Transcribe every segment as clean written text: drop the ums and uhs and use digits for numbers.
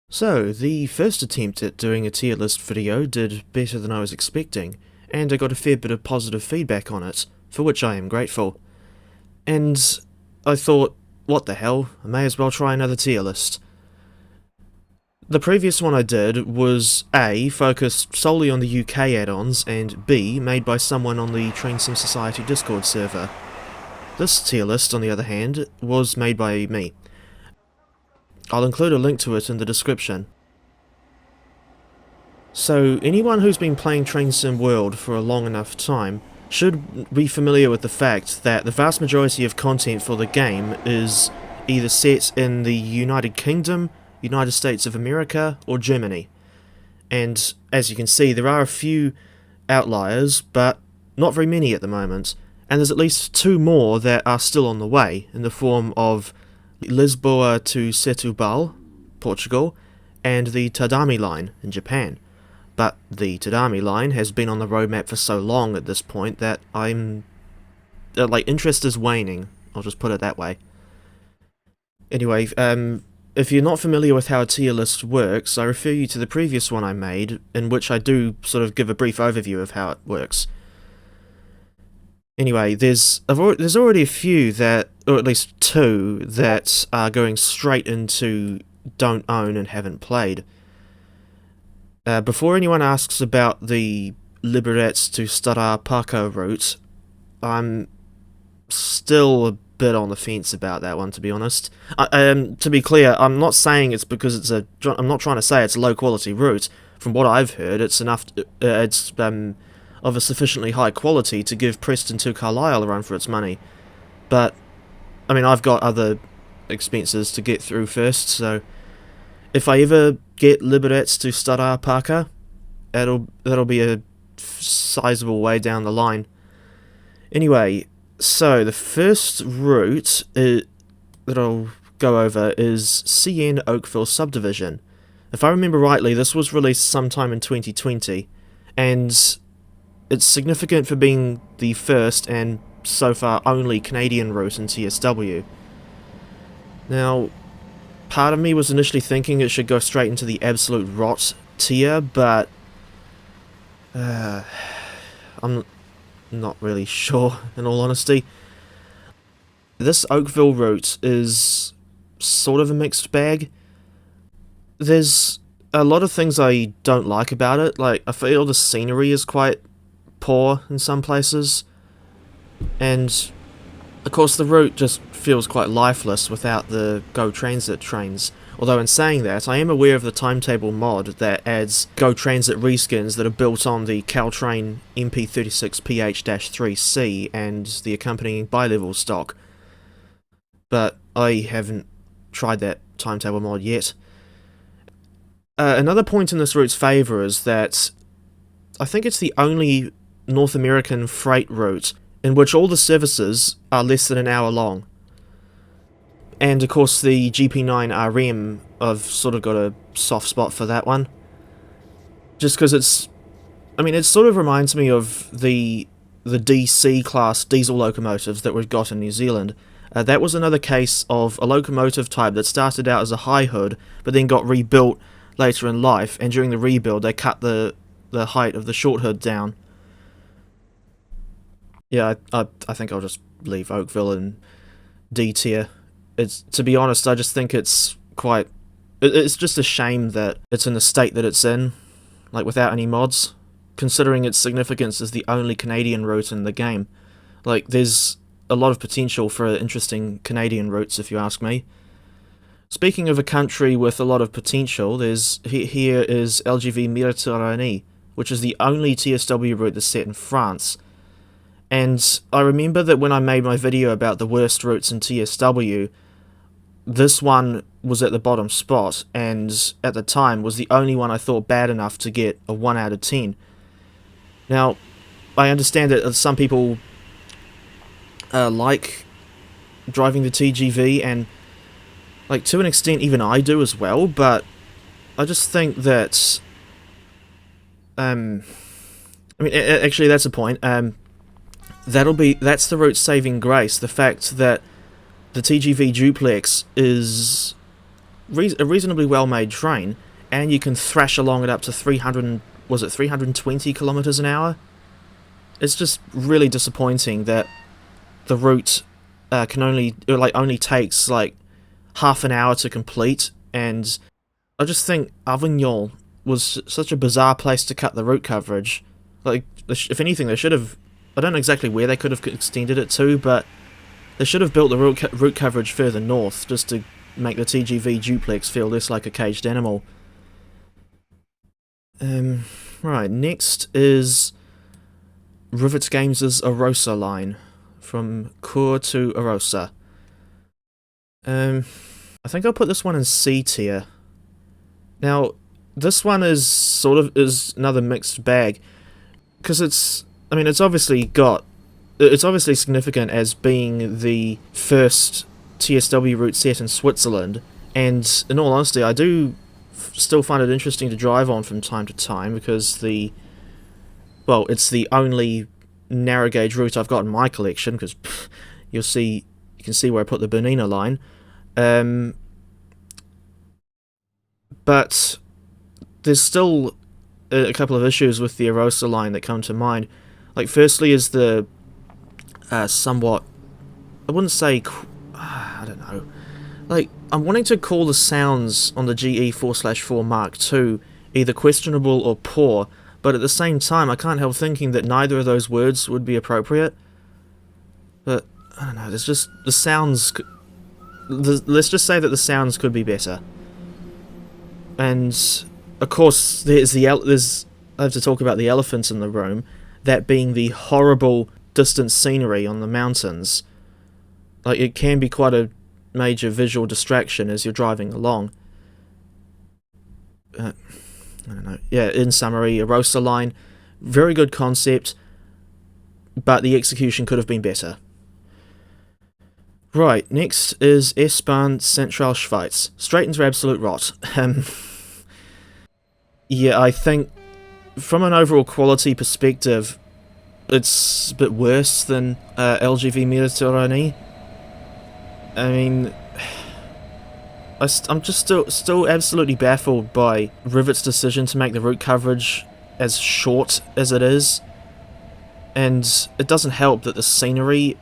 So, the first attempt at doing a tier list video did better than I was expecting, and I got a fair bit of positive feedback on it, for which I am grateful. And I thought, what the hell, I may as well try another tier list. The previous one I did was A, focused solely on the UK add-ons, and B, made by someone on the Train Sim Society Discord server. This tier list, on the other hand, was made by me. I'll include a link to it in the description. So, anyone who's been playing Train Sim World for a long enough time should be familiar with the fact that the vast majority of content for the game is either set in the United Kingdom, United States of America, or Germany. And as you can see, there are a few outliers, but not very many at the moment, and there's at least two more that are still on the way, in the form of Lisboa to Setúbal, Portugal, and the Tadami Line in Japan. But the Tadami Line has been on the roadmap for so long at this point that interest is waning, I'll just put it that way. Anyway, if you're not familiar with how a tier list works, I refer you to the previous one I made, in which I do sort of give a brief overview of how it works. Anyway, there's already a few that, or at least two, that are going straight into don't own and haven't played. Before anyone asks about the Liberec to Stara Parco route, I'm still a bit on the fence about that one, to be honest. To be clear, I'm not saying it's because I'm not trying to say it's a low quality route. From what I've heard, it's of a sufficiently high quality to give Preston to Carlisle a run for its money. But, I mean, I've got other expenses to get through first, so if I ever get Liberec to Stara Parca, that'll be a sizable way down the line. Anyway, so the first route that I'll go over is CN Oakville Subdivision. If I remember rightly, this was released sometime in 2020, and it's significant for being the first and so far only Canadian route in TSW. Now, part of me was initially thinking it should go straight into the absolute rot tier, but I'm not really sure, in all honesty. This Oakville route is sort of a mixed bag. There's a lot of things I don't like about it, like I feel the scenery is quite poor in some places, and of course the route just feels quite lifeless without the Go Transit trains. Although in saying that, I am aware of the timetable mod that adds Go Transit reskins that are built on the Caltrain MP36PH-3C and the accompanying bi-level stock. But I haven't tried that timetable mod yet. Another point in this route's favour is that I think it's the only North American freight route in which all the services are less than an hour long. And of course the GP9RM, I've sort of got a soft spot for that one. Just because it sort of reminds me of the DC class diesel locomotives that we've got in New Zealand. That was another case of a locomotive type that started out as a high hood, but then got rebuilt later in life, and during the rebuild they cut the height of the short hood down. Yeah, I think I'll just leave Oakville in D tier. To be honest, I just think it's just a shame that it's in the state that it's in, like without any mods, considering its significance as the only Canadian route in the game. Like, there's a lot of potential for interesting Canadian routes, if you ask me. Speaking of a country with a lot of potential, here is LGV Méditerranée, which is the only TSW route that's set in France. And I remember that when I made my video about the worst routes in TSW, this one was at the bottom spot, and at the time was the only one I thought bad enough to get a 1 out of 10. Now, I understand that some people like driving the TGV, and like to an extent even I do as well, but I just think that actually that's a point. That's the route's saving grace, the fact that the TGV duplex is a reasonably well-made train, and you can thrash along it up to 320 kilometers an hour. It's just really disappointing that the route only takes like half an hour to complete, and I just think Avignon was such a bizarre place to cut the route coverage. Like, if anything, they should have. I don't know exactly where they could have extended it to, but they should have built the route coverage further north just to make the TGV duplex feel less like a caged animal. Right, next is Rivet Games' Arosa line, from Kur to Arosa. I think I'll put this one in C tier. Now, this one is another mixed bag, because it's obviously significant as being the first TSW route set in Switzerland, and in all honesty, I do still find it interesting to drive on from time to time, because it's the only narrow gauge route I've got in my collection, because you can see where I put the Bernina line. But there's still a couple of issues with the Arosa line that come to mind. Like, firstly is the somewhat, I wouldn't say, I don't know, like, I'm wanting to call the sounds on the GE 4/4 Mark II either questionable or poor, but at the same time I can't help thinking that neither of those words would be appropriate. But, I don't know, there's just, the sounds, let's just say that the sounds could be better. And, of course, I have to talk about the elephant in the room, that being the horrible distant scenery on the mountains. Like, it can be quite a major visual distraction as you're driving along. I don't know. Yeah, in summary, Arosa line, very good concept, but the execution could have been better. Right, next is S-bahn Zentralschweiz. Straight into absolute rot. Yeah, I think from an overall quality perspective, it's a bit worse than LGV Mediterranee. I mean, I'm just still absolutely baffled by Rivet's decision to make the route coverage as short as it is, and it doesn't help that the scenery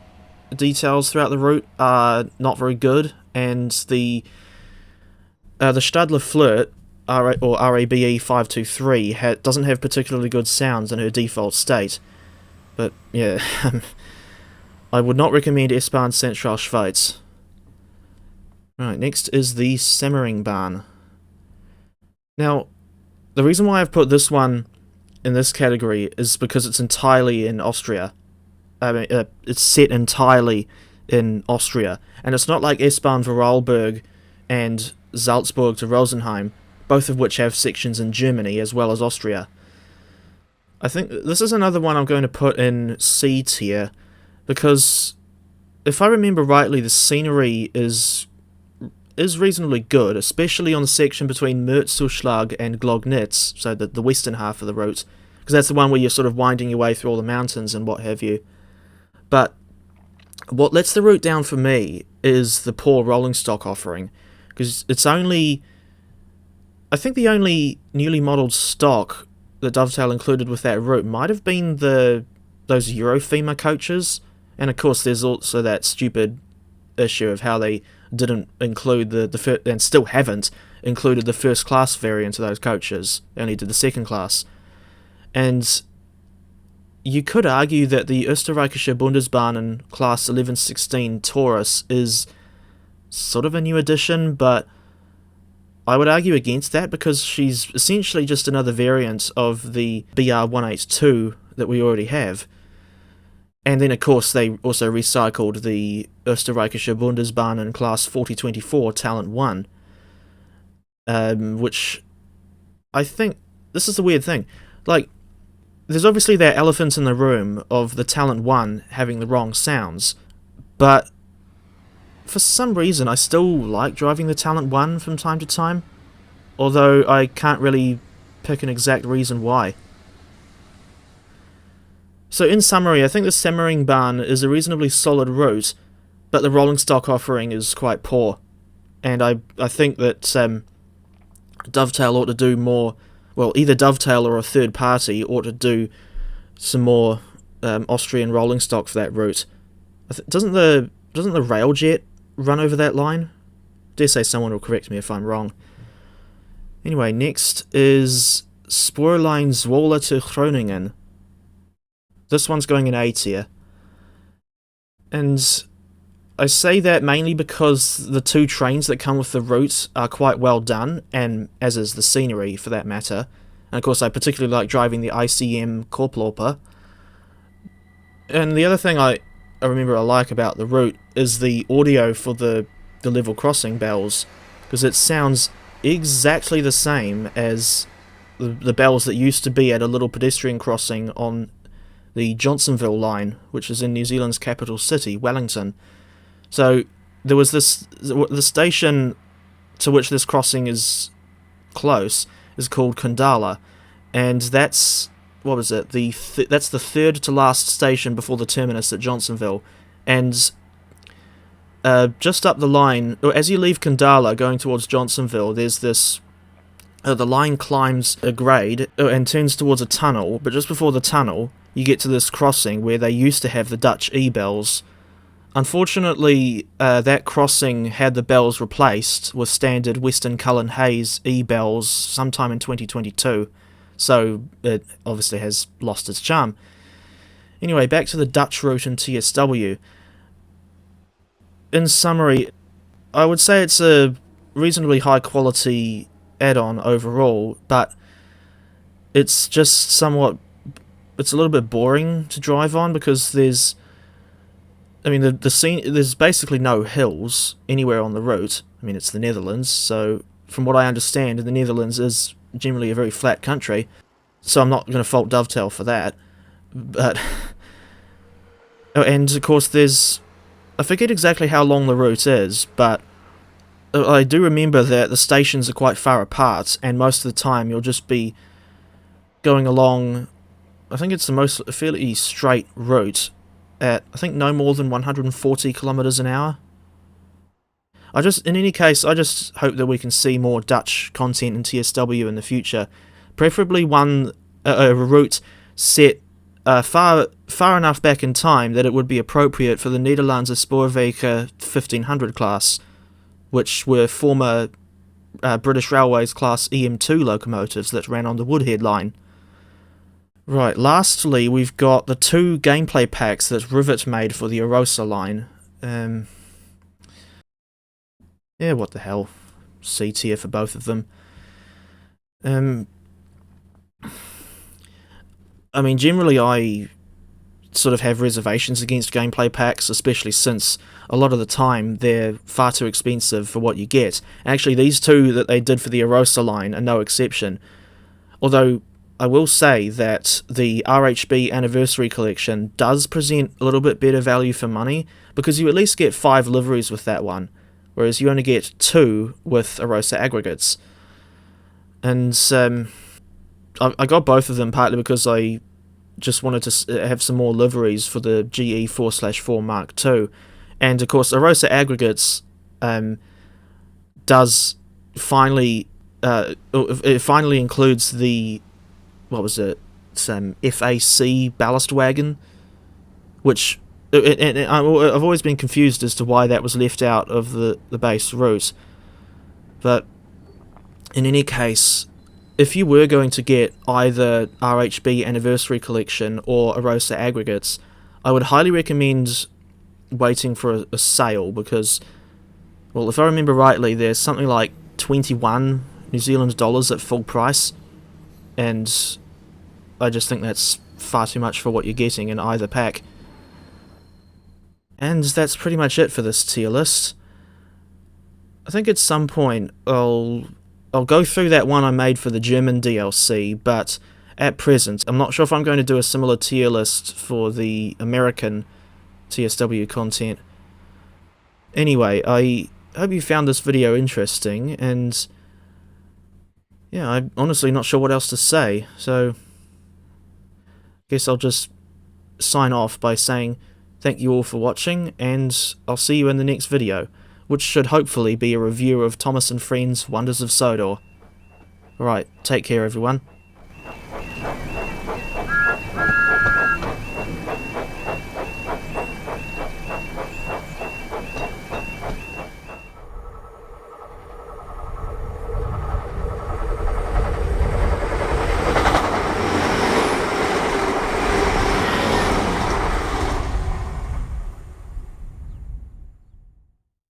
details throughout the route are not very good, and the Stadler Flirt, or RABE 523, doesn't have particularly good sounds in her default state. But yeah, I would not recommend S-bahn Zentralschweiz. Right, next is the Semmeringbahn. Now, the reason why I've put this one in this category is because it's entirely in Austria. I mean, it's set entirely in Austria, and it's not like S-bahn Vorarlberg and Salzburg to Rosenheim, both of which have sections in Germany as well as Austria. I think this is another one I'm going to put in C tier, because if I remember rightly, the scenery is reasonably good, especially on the section between Merzzuschlag and Glognitz, so the western half of the route, because that's the one where you're sort of winding your way through all the mountains and what have you. But what lets the route down for me is the poor rolling stock offering, because it's only, I think the only newly modelled stock that Dovetail included with that route might have been those Eurofema coaches, and of course there's also that stupid issue of how they didn't include and still haven't included the first class variant of those coaches, they only did the second class. And you could argue that the Österreichische Bundesbahn in class 1116 Taurus is sort of a new addition, but I would argue against that, because she's essentially just another variant of the BR182 that we already have. And then, of course, they also recycled the Österreichische Bundesbahn in class 4024 Talent 1, which I think, this is the weird thing, like, there's obviously that elephant in the room of the Talent 1 having the wrong sounds, but for some reason I still like driving the Talent 1 from time to time, although I can't really pick an exact reason why. So in summary, I think the Semmeringbahn is a reasonably solid route, but the rolling stock offering is quite poor. and I think that Dovetail ought to do more. Well, either Dovetail or a third party ought to do some more Austrian rolling stock for that route. Doesn't the Railjet run over that line? Dare say someone will correct me if I'm wrong. Anyway, next is Spoorlijn Zwolle to Groningen. This one's going in A tier. And I say that mainly because the two trains that come with the route are quite well done, and as is the scenery for that matter. And of course I particularly like driving the ICM Korploper. And the other thing I remember I like about the route is the audio for the level crossing bells, because it sounds exactly the same as the bells that used to be at a little pedestrian crossing on the Johnsonville line, which is in New Zealand's capital city, Wellington. So there was the station to which this crossing is close is called Kundala, and that's, what was it, that's the third to last station before the terminus at Johnsonville. And just up the line, or as you leave Kundala going towards Johnsonville, there's this the line climbs a grade and turns towards a tunnel, but just before the tunnel you get to this crossing where they used to have the Dutch E-bells. Unfortunately, that crossing had the bells replaced with standard Western Cullen Hayes E-bells sometime in 2022, so it obviously has lost its charm. Anyway, back to the Dutch route in TSW. In summary, I would say it's a reasonably high quality add-on overall, but it's just it's a little bit boring to drive on, because there's basically no hills anywhere on the route. I mean, it's the Netherlands, so from what I understand, the Netherlands is generally a very flat country, so I'm not going to fault Dovetail for that. But and of course I forget exactly how long the route is, but I do remember that the stations are quite far apart, and most of the time you'll just be going along, I think it's a fairly straight route at, I think, no more than 140 kilometers an hour. In any case, I just hope that we can see more Dutch content in TSW in the future, preferably a route set far enough back in time that it would be appropriate for the Nederlandse Spoorwegen 1500 class, which were former British Railways class EM2 locomotives that ran on the Woodhead line. Right, lastly we've got the two gameplay packs that Rivet made for the Arosa line. Yeah, what the hell. C tier for both of them. I mean, generally I sort of have reservations against gameplay packs, especially since a lot of the time they're far too expensive for what you get. Actually, these two that they did for the Arosa line are no exception. Although I will say that the RHB Anniversary Collection does present a little bit better value for money, because you at least get 5 liveries with that one, whereas you only get 2 with Arosa aggregates. And I got both of them partly because I just wanted to have some more liveries for the GE 4/4 Mark II. And of course, Arosa aggregates does finally it finally includes the, what was it, some FAC ballast wagon, which and I've always been confused as to why that was left out of the base route. But in any case, if you were going to get either RHB Anniversary Collection or Arosa aggregates, I would highly recommend waiting for a sale, because, well, if I remember rightly, there's something like 21 New Zealand dollars at full price, and I just think that's far too much for what you're getting in either pack. And that's pretty much it for this tier list. I think at some point I'll go through that one I made for the German DLC, but at present I'm not sure if I'm going to do a similar tier list for the American TSW content. Anyway, I hope you found this video interesting, and yeah, I'm honestly not sure what else to say, so I guess I'll just sign off by saying thank you all for watching, and I'll see you in the next video. which should hopefully be a review of Thomas and Friend's Wonders of Sodor. Alright, take care everyone.